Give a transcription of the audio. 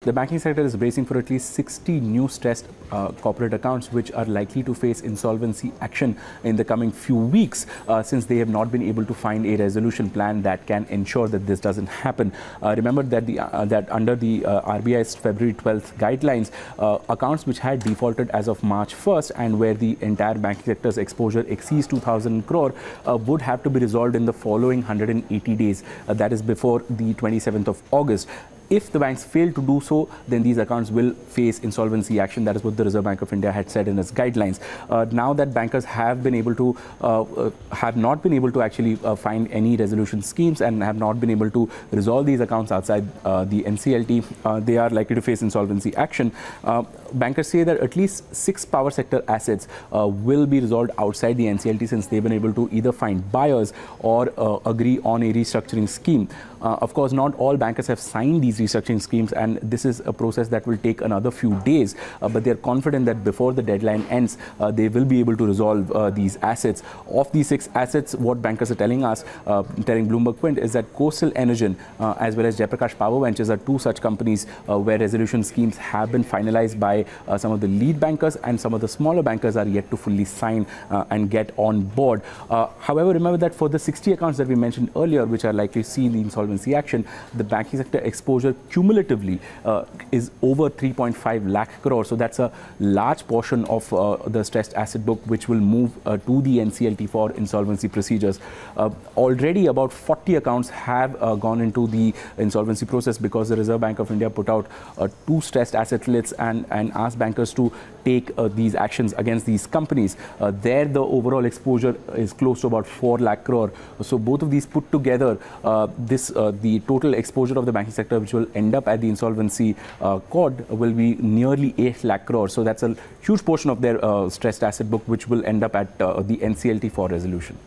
the banking sector is bracing for at least 60 new stressed corporate accounts which are likely to face insolvency action in the coming few weeks since they have not been able to find a resolution plan that can ensure that this doesn't happen. Remember that that under the RBI's February 12th guidelines, accounts which had defaulted as of March 1st and where the entire banking sector's exposure exceeds 2,000 crore would have to be resolved in the following 180 days. That is before the 27th of August. If the banks fail to do so, then these accounts will face insolvency action. That is what the Reserve Bank of India had said in its guidelines. Now that bankers have been able to have not been able to actually find any resolution schemes and have not been able to resolve these accounts outside the NCLT, they are likely to face insolvency action. Bankers say that at least 6 power sector assets will be resolved outside the NCLT since they've been able to either find buyers or agree on a restructuring scheme. Of course, not all bankers have signed these restructuring schemes, and this is a process that will take another few days. But they're confident that before the deadline ends, they will be able to resolve these assets. Of these 6 assets, what bankers are telling us, telling Bloomberg Quint, is that Coastal Energen as well as Jayaprakash Power Ventures are 2 such companies where resolution schemes have been finalized by some of the lead bankers, and some of the smaller bankers are yet to fully sign and get on board. However, remember that for the 60 accounts that we mentioned earlier, which are likely to see the insolvency action, the banking sector exposure cumulatively is over 3.5 lakh crore. So that's a large portion of the stressed asset book which will move to the NCLT for insolvency procedures. Already about 40 accounts have gone into the insolvency process because the Reserve Bank of India put out 2 stressed asset lists and asked bankers to take these actions against these companies. There the overall exposure is close to about 4 lakh crore. So both of these put together, the total exposure of the banking sector which will end up at the insolvency court will be nearly 8 lakh crore. So that's a huge portion of their stressed asset book which will end up at the NCLT for resolution.